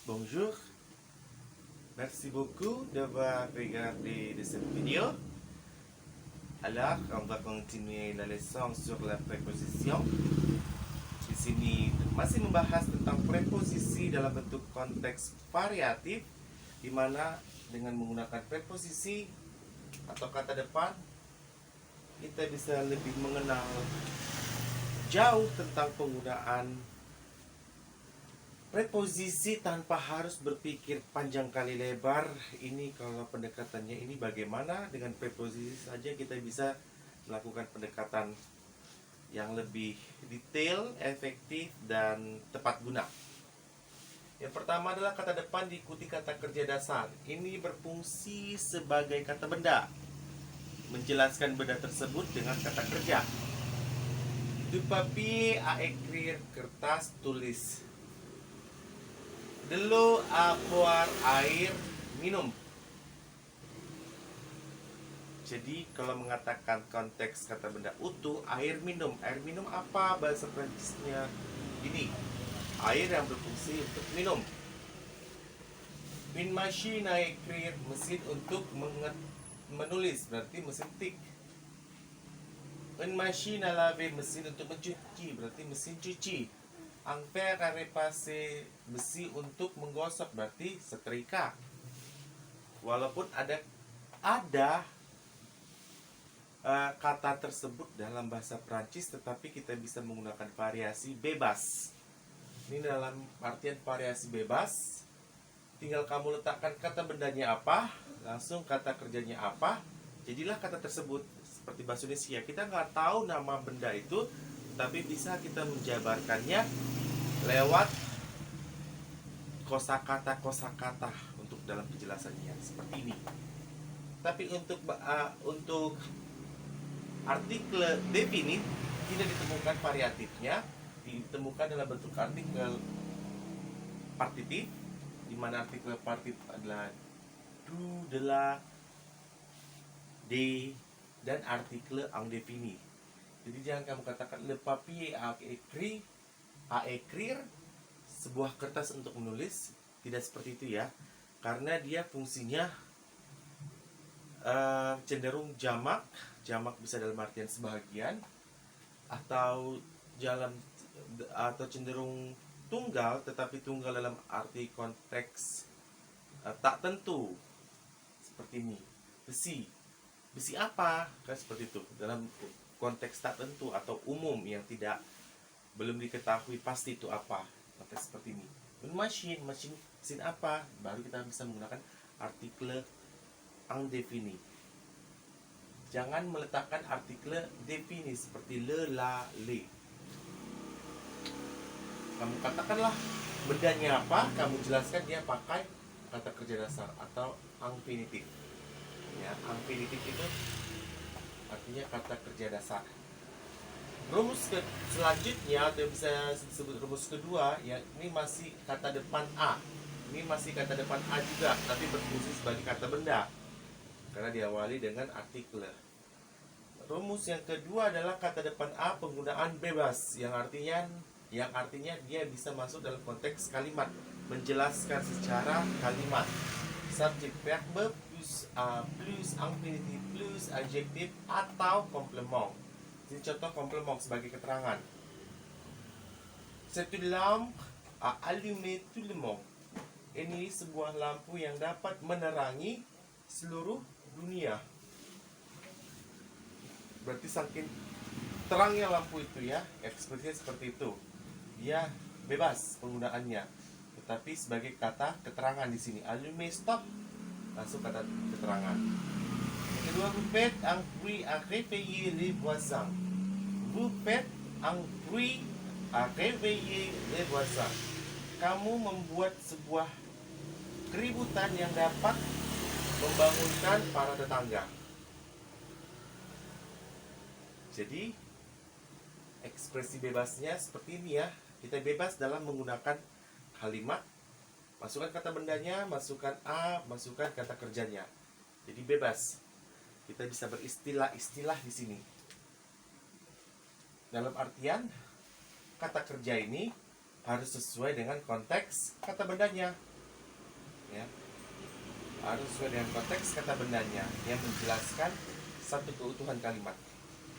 Bonjour, merci beaucoup d'avoir regardé cette vidéo. Alors, on va continuer la leçon sur la préposition. Di sini masih membahas tentang preposisi dalam bentuk konteks variatif, di mana dengan menggunakan preposisi atau kata depan kita bisa lebih mengenal jauh tentang penggunaan preposisi tanpa harus berpikir panjang kali lebar. Ini kalau pendekatannya ini bagaimana dengan preposisi saja kita bisa melakukan pendekatan yang lebih detail, efektif, dan tepat guna. Yang pertama adalah kata depan diikuti kata kerja dasar. Ini berfungsi sebagai kata benda, menjelaskan benda tersebut dengan kata kerja. Du papier à écrire, kertas tulis. De l'eau à boire, air minum. Jadi kalau mengatakan konteks kata benda utuh, air minum. Air minum apa bahasa Prancisnya? Ini air yang berfungsi untuk minum. Une machine à écrire, mesin untuk menulis, berarti mesin tik. Une machine à laver, mesin untuk mencuci, berarti mesin cuci. Un fer à repasser, besi untuk menggosok, berarti setrika. Walaupun ada kata tersebut dalam bahasa Prancis, tetapi kita bisa menggunakan variasi bebas. Ini dalam artian variasi bebas, tinggal kamu letakkan kata bendanya apa, langsung kata kerjanya apa, jadilah kata tersebut. Seperti bahasa Indonesia, kita nggak tahu nama benda itu, tapi bisa kita menjabarkannya lewat kosakata untuk dalam penjelasannya seperti ini. Tapi untuk artikel definit tidak ditemukan variatifnya, ditemukan dalam bentuk artikel partitif, di mana artikel partitif adalah du, de la, de, dan artikel indefini. Jadi jangan kamu katakan le papier à écrire, sebuah kertas untuk menulis. Tidak seperti itu ya, karena dia fungsinya cenderung jamak bisa dalam artian sebahagian, atau cenderung tunggal, tetapi tunggal dalam arti konteks tak tentu. Seperti ini, besi apa, kan seperti itu, dalam konteks tak tentu atau umum yang belum diketahui pasti itu apa, maka seperti ini. Mesin apa, baru kita bisa menggunakan artikel indefini. Jangan meletakkan artikel defini seperti le, la, le. Kamu katakanlah bendanya apa, kamu jelaskan dia pakai kata kerja dasar atau infinitif. Ya, infinitif itu artinya kata kerja dasar. Rumus selanjutnya, atau bisa disebut rumus kedua, ya, ini masih kata depan A. Ini masih kata depan A juga, tapi berfungsi sebagai kata benda karena diawali dengan artikel. Rumus yang kedua adalah kata depan A penggunaan bebas, yang artinya dia bisa masuk dalam konteks kalimat, menjelaskan secara kalimat. Subjek, verbe plus infinitif plus adjektif atau komplement. Ini contoh komplement sebagai keterangan. Cette lampe a allumé tout le monde. Ini sebuah lampu yang dapat menerangi seluruh dunia. Berarti saking terangnya lampu itu ya, ekspresinya seperti itu. Dia bebas penggunaannya, tetapi sebagai kata keterangan di sini. Allumer, stop, langsung kata keterangan. Yang kedua, vous faites un bruit à réveiller les voisins. Vous faites un bruit à réveiller les voisins. Kamu membuat sebuah keributan yang dapat membangunkan para tetangga. Jadi ekspresi bebasnya seperti ini ya. Kita bebas dalam menggunakan kalimat, masukkan kata bendanya, masukkan A, masukkan kata kerjanya. Jadi bebas. Kita bisa beristilah-istilah di sini. Dalam artian kata kerja ini harus sesuai dengan konteks kata bendanya. ya, harus sesuai dengan konteks kata bendanya yang menjelaskan satu keutuhan kalimat.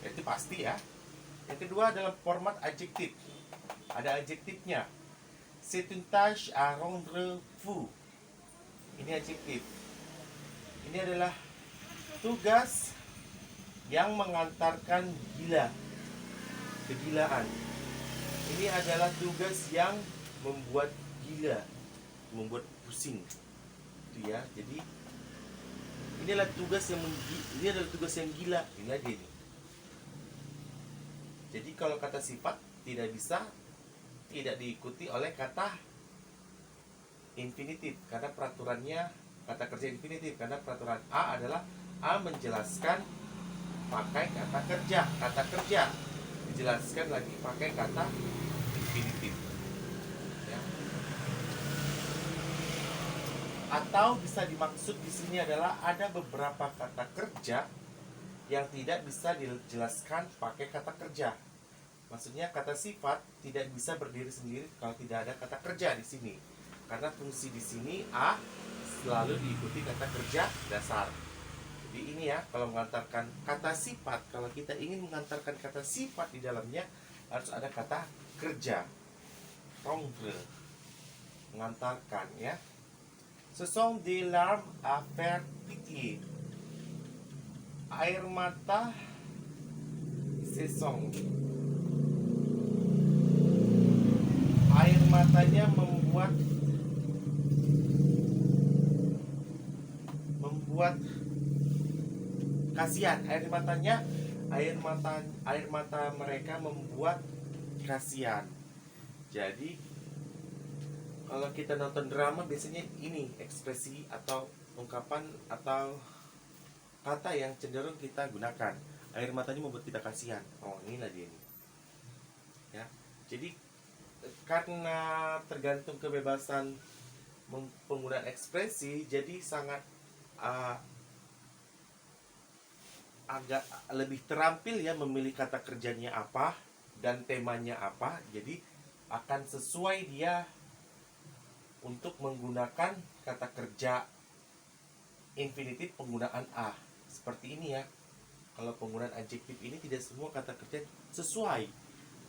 Itu pasti ya. Yang kedua adalah format adjektif. Ada adjektifnya. C'est une tâche à rendre fou. Ini adjektif. Ini adalah tugas yang mengantarkan gila, kegilaan. Ini adalah tugas yang membuat gila, membuat pusing. Itu ya. Jadi ini adalah tugas yang gila. Gila dia ini. Jadi kalau kata sifat tidak diikuti oleh kata infinitif karena peraturannya kata kerja infinitif, karena peraturan A adalah A menjelaskan pakai kata kerja dijelaskan lagi pakai kata infinitif ya. Atau bisa dimaksud di sini adalah ada beberapa kata kerja yang tidak bisa dijelaskan pakai kata kerja. Maksudnya kata sifat tidak bisa berdiri sendiri kalau tidak ada kata kerja di sini. Karena fungsi di sini A selalu diikuti kata kerja dasar. Jadi ini ya, kalau mengantarkan kata sifat, kalau kita ingin mengantarkan kata sifat di dalamnya harus ada kata kerja. Rendre, mengantarkan ya. Ce sont des larmes à faire pitié. Air mata sesong. Air matanya membuat kasihan. Air mata mereka membuat kasihan. Jadi kalau kita nonton drama biasanya ini ekspresi atau ungkapan atau kata yang cenderung kita gunakan. Air matanya membuat kita kasihan. Oh, inilah dia ini. Ya. Jadi karena tergantung kebebasan penggunaan ekspresi, jadi sangat agak lebih terampil ya memilih kata kerjanya apa dan temanya apa. Jadi akan sesuai dia untuk menggunakan kata kerja infinitif penggunaan A. Seperti ini ya. Kalau penggunaan adjektif ini tidak semua kata kerja sesuai.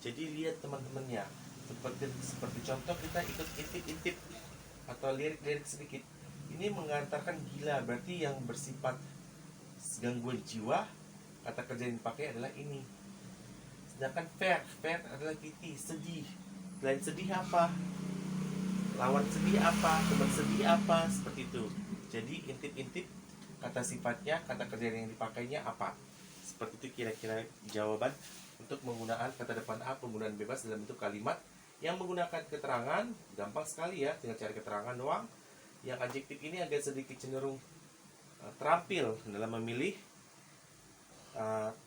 Jadi lihat teman-temannya. Seperti contoh kita ikut intip-intip atau lirik-lirik sedikit. Ini mengantarkan gila, berarti yang bersifat gangguan jiwa, kata kerja yang dipakai adalah ini. Sedangkan fair adalah pity, sedih. Selain sedih apa? Lawan sedih apa? Teman sedih apa? Seperti itu. Jadi intip-intip kata sifatnya, kata kerja yang dipakainya apa? Seperti itu kira-kira jawaban untuk menggunakan kata depan A penggunaan bebas dalam bentuk kalimat yang menggunakan keterangan. Gampang sekali ya, tinggal cari keterangan doang. Yang adjektif ini agak sedikit cenderung terampil dalam memilih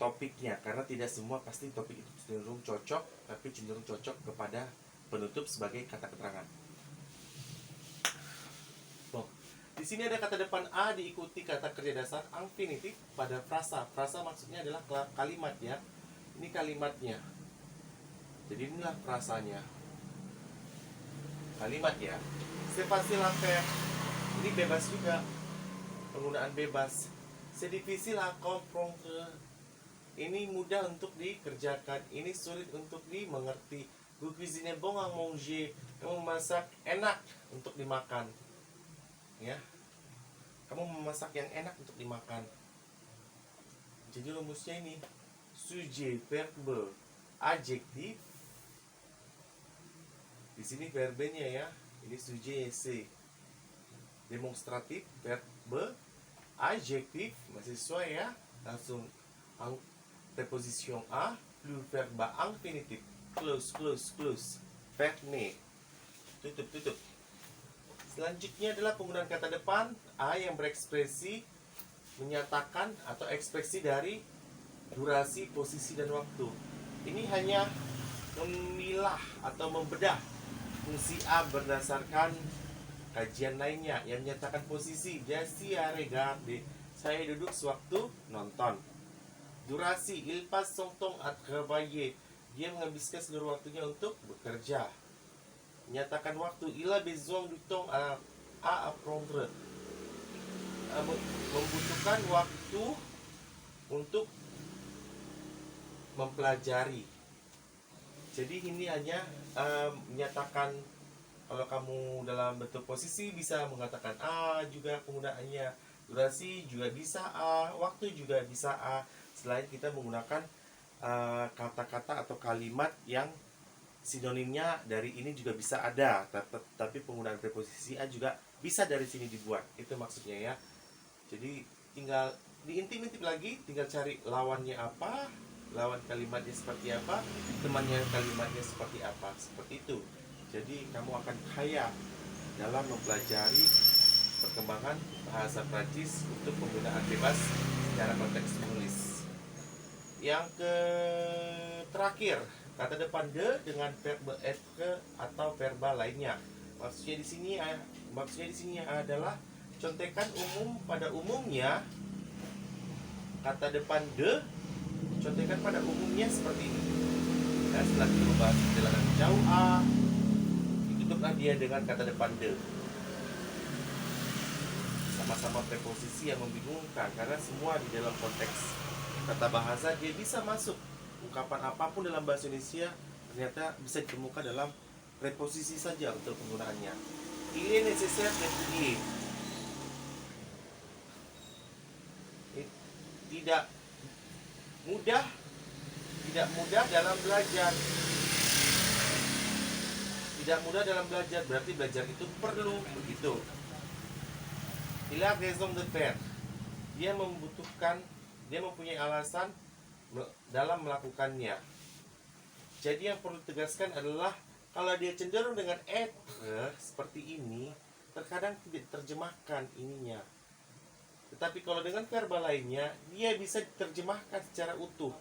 topiknya, karena tidak semua pasti topik itu cenderung cocok, tapi cenderung cocok kepada penutup sebagai kata keterangan. Di sini ada kata depan A diikuti kata kerja dasar infinitif pada frasa. Frasa maksudnya adalah kalimat ya. Ini kalimatnya. Jadi inilah frasanya. Kalimat ya. C'est facile à faire. Ini bebas juga. Penggunaan bebas. C'est difficile à comprendre. Ini mudah untuk dikerjakan. Ini sulit untuk dimengerti. Vous cuisinez bon à manger. Kamu memasak enak untuk dimakan. Ya, kamu memasak yang enak untuk dimakan. Jadi rumusnya ini sujet, verbe, adjektif. Di sini verbenya ya. Ini sujet c'est demonstratif, verbe, adjektif masih sesuai ya. Langsung preposition a plus verbe infinitif. Close. Fermé. Tutup. Selanjutnya adalah penggunaan kata depan A yang berekspresi menyatakan atau ekspresi dari durasi, posisi, dan waktu. Ini hanya memilah atau membedah fungsi A berdasarkan kajian lainnya yang menyatakan posisi. Je suis à regarder. Saya duduk sewaktu nonton. Durasi, il passe son temps à travailler. Dia menghabiskan seluruh waktunya untuk bekerja. Menyatakan waktu, il a besoin du temps à à apprendre, membutuhkan waktu untuk mempelajari. Jadi ini hanya menyatakan, kalau kamu dalam bentuk posisi bisa mengatakan a juga penggunaannya, durasi juga bisa a, waktu juga bisa a, selain kita menggunakan kata-kata atau kalimat yang sinonimnya dari ini juga bisa ada, tapi penggunaan preposisi a juga bisa dari sini dibuat. Itu maksudnya ya. Jadi tinggal diintip-intip lagi, tinggal cari lawannya apa, lawan kalimatnya seperti apa, temannya kalimatnya seperti apa, seperti itu. Jadi kamu akan kaya dalam mempelajari perkembangan bahasa Prancis untuk penggunaan bebas secara konteks menulis. Yang terakhir, kata depan de dengan verbe être atau verba lainnya. Maksudnya di sini adalah contekan umum. Pada umumnya kata depan de contekan pada umumnya seperti ini. Dan setelah kita membahas perjalanan jauh a, ditutuplah dia dengan kata depan de. Sama-sama preposisi yang membingungkan, karena semua di dalam konteks tata bahasa dia bisa masuk. Ungkapan apapun dalam bahasa Indonesia ternyata bisa ditemukan dalam preposisi saja untuk penggunaannya. Il est nécessaire d'étudier. Tidak mudah dalam belajar. Tidak mudah dalam belajar berarti belajar itu perlu, begitu. Il a raison de faire. Dia mempunyai alasan dalam melakukannya. Jadi yang perlu ditegaskan adalah kalau dia cenderung dengan être seperti ini, terkadang tidak diterjemahkan ininya. Tetapi kalau dengan verba lainnya, dia bisa diterjemahkan secara utuh.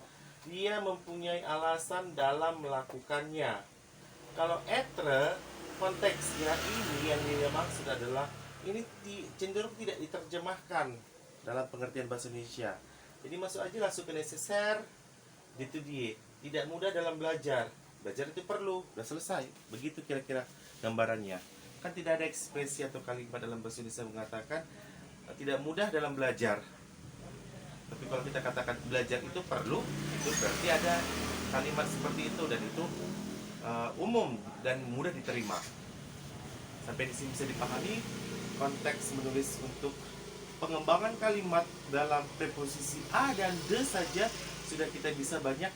Dia mempunyai alasan dalam melakukannya. Kalau être, konteksnya ini yang dia maksud adalah ini cenderung tidak diterjemahkan dalam pengertian bahasa Indonesia. Jadi masuk aja langsung ke nécessaire d'étudier. Tidak mudah dalam belajar. Belajar itu perlu, udah selesai. Begitu kira-kira gambarannya. Kan tidak ada ekspresi atau kalimat dalam bahasa Indonesia mengatakan tidak mudah dalam belajar. Tapi kalau kita katakan belajar itu perlu, itu berarti ada kalimat seperti itu, dan itu umum dan mudah diterima. Sampai di sini bisa dipahami konteks menulis untuk pengembangan kalimat dalam preposisi a dan de saja sudah kita bisa banyak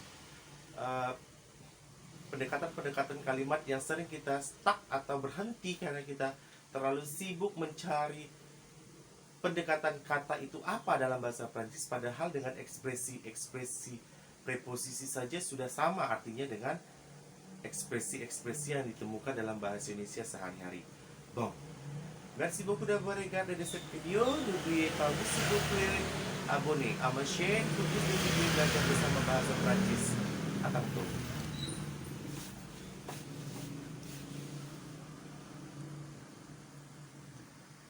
pendekatan-pendekatan kalimat yang sering kita stuck atau berhenti karena kita terlalu sibuk mencari pendekatan kata itu apa dalam bahasa Prancis, padahal dengan ekspresi preposisi saja sudah sama artinya dengan ekspresi-ekspresi yang ditemukan dalam bahasa Indonesia sehari-hari. Bon, merci beaucoup d'avoir regardé cette vidéo. N'oubliez pas, s'il vous plaît, abonner à ma chaîne pour plus de vidéos belajar bersama bahasa Prancis. À tantôt.